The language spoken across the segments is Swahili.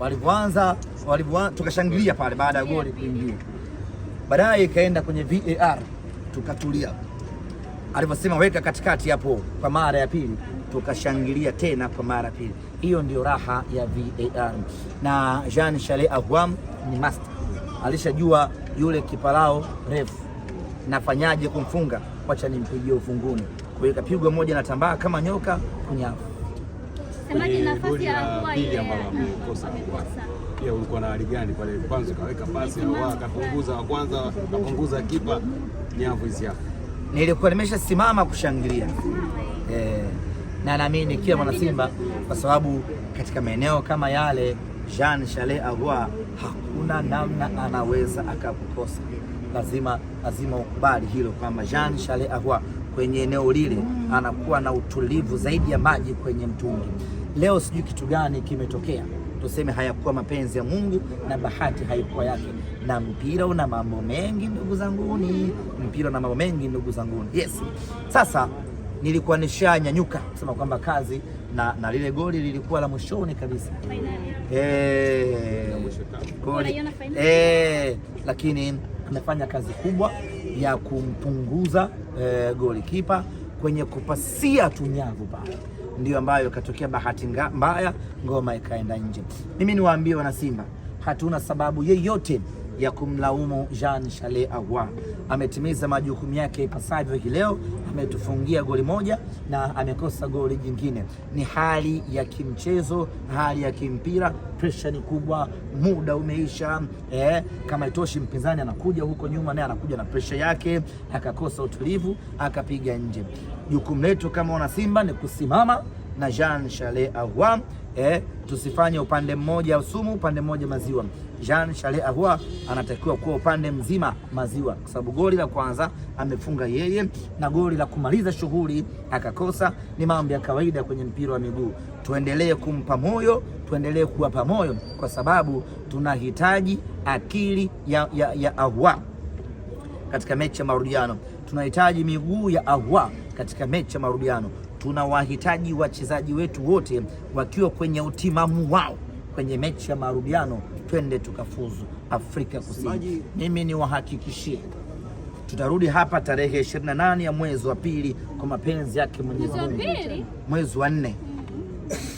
Walivyoanza tukashangilia pale baada ya goli kuingia. Baadaye ikaenda kwenye VAR tukatulia. Alivyosema weka katikati hapo kwa mara ya pili, tukashangilia tena kwa mara ya pili. Hiyo ndio raha ya VAR. Na Jean Charles Ahoua ni master. Alishajua yule kipalao refu nafanyaje kumfunga, wacha nimpigie ufunguni. Kwa hiyo kapigwa moja na tambaa kama nyoka kunyavu. Semaji nafasi ya Ahoua ile amekosa. Pia ulikuwa na hali gani pale? Kwanza kaweka pasi Ahoua akapunguza wa kwanza, akapunguza kipa nyavu hizi hapa. Nilikuwa nimeshasimama kushangilia. Na naamini kila mwana Simba, kwa sababu katika maeneo kama yale Jean Charles Ahoua hakuna namna anaweza akakukosa. Lazima ukubali hilo kwamba Jean Charles Ahoua kwenye eneo lile anakuwa na utulivu zaidi ya maji kwenye mtungi. Leo sijui kitu gani kimetokea, tuseme hayakuwa mapenzi ya Mungu na bahati haikuwa yake. Na mpira una mambo mengi ndugu zanguni, mpira una mambo mengi ndugu zanguni. Yes, sasa nilikuwa nishanyanyuka kusema kwamba kazi na lile goli lilikuwa la mwishoni kabisa. Lakini amefanya kazi kubwa ya kumpunguza goli kipa kwenye kupasia tunyavu pale, ndio ambayo katokea bahati mbaya, ngoma ikaenda nje. Mimi niwaambie wana Simba, hatuna sababu yeyote ya kumlaumu Jean Charles Ahoua. Ametimiza majukumu yake ipasavyo hii leo, ametufungia goli moja na amekosa goli jingine. Ni hali ya kimchezo, hali ya kimpira, pressure ni kubwa, muda umeisha. Kama itoshi mpinzani anakuja huko nyuma naye anakuja na pressure yake, akakosa utulivu, akapiga nje. Jukumu letu kama wana Simba ni kusimama na Jean Charles Ahoua. Tusifanye upande mmoja sumu, upande mmoja maziwa. Jean Charles Ahoua anatakiwa kuwa upande mzima maziwa, kwa sababu goli la kwanza amefunga yeye na goli la kumaliza shughuli akakosa. Ni mambo ya kawaida kwenye mpira wa miguu. Tuendelee kumpa moyo, tuendelee kuwapa moyo, kwa sababu tunahitaji akili ya Ahoua katika mechi ya marudiano. Tunahitaji miguu ya Ahoua katika mechi ya marudiano. Tunawahitaji wachezaji wetu wote wakiwa kwenye utimamu wao kwenye mechi ya marudiano. Twende tukafuzu Afrika Kusini. Mimi ni wahakikishie tutarudi hapa tarehe 28 ya mwezi wa pili kwa mapenzi yake Mwenyezi Mungu, mwezi wa 4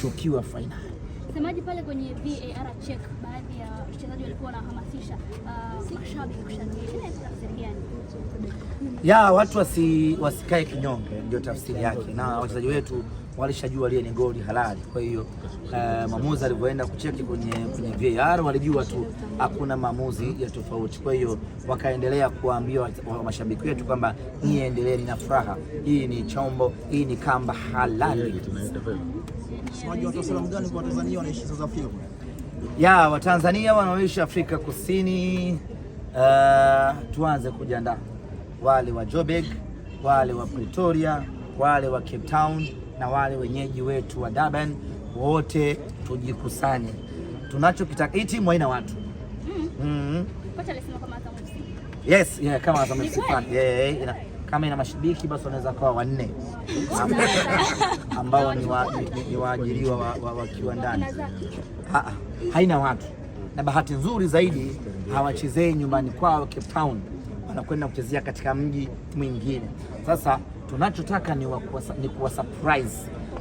tukiwa finali. Semaji pale kwenye VAR check, baadhi ya wachezaji walikuwa wanahamasisha mashabiki kushangilia. Ya watu wasikae kinyonge, ndio tafsiri yake, na wachezaji wetu walishajua lile ni goli halali. Kwa hiyo maamuzi alivyoenda kucheki kwenye VAR walijua tu hakuna maamuzi ya tofauti. Kwa hiyo wakaendelea kuambia mashabiki wetu kwamba nyie endeleeni na furaha, hii ni chombo, hii ni kamba halali. Salamu gani kwa Tanzania wanaishi South Africa? Ya Watanzania wanaoishi Afrika Kusini, tuanze kujiandaa. Wale wa Joburg, wale wa Pretoria, wale wa Cape Town na wale wenyeji wetu wa Durban, wote tujikusanye. Tunachokitaka hii timu haina watu. Kocha alisema kama Azam FC. Yes, kama Azam FC fan. Kama ina mashabiki basi wanaweza kuwa 4 ambao ni waajiriwa wa kiwandani. Haina watu. Na bahati nzuri zaidi hawachezei nyumbani kwao Cape Town, wanakwenda kuchezea katika mji mwingine. Sasa tunachotaka ni kuwa surprise,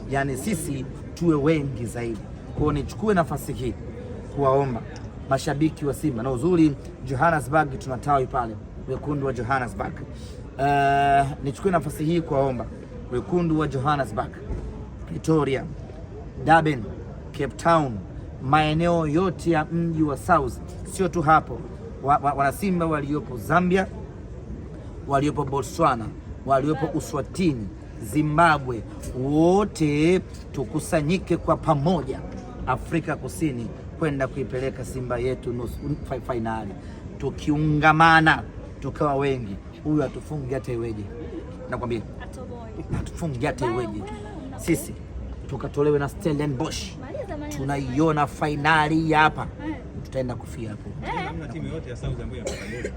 yani sisi tuwe wengi zaidi. Kwa hiyo nichukue nafasi hii kuwaomba mashabiki wa Simba, na uzuri Johannesburg tunatawi pale, wekundu wa Johannesburg. Nichukue nafasi hii kuwaomba wekundu wa Johannesburg, Pretoria, Durban, Cape Town, maeneo yote ya mji wa South, sio tu hapo, wana Simba waliopo Zambia, waliopo Botswana, waliopo Uswatini, Zimbabwe, wote tukusanyike kwa pamoja Afrika Kusini kwenda kuipeleka Simba yetu nusu finali. Tukiungamana tukawa wengi, huyu atufungi hata iweje, nakwambia atufungi hata iweje. Sisi tukatolewe na Stellenbosch, tunaiona finali hapa, tutaenda kufia hapo. Hamna timu yote ya South ambayo inapata goli.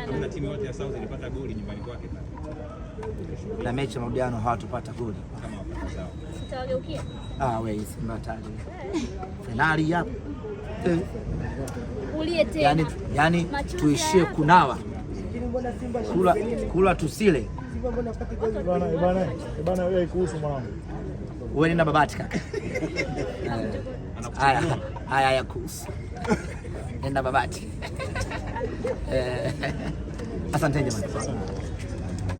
Hamna timu yote ya South ilipata goli nyumbani kwake. Na mechi ya marudiano hawatupata goli. Sitawageukia. Wewe Simba hatari. Finali hapa. Ulie tena. Yani tuishie kunawa. Kula tusile. Bana wewe kuhusu mwanangu. Wewe nenda Babati kaka. Haya kuhusu. Nenda Babati. Asante jamani.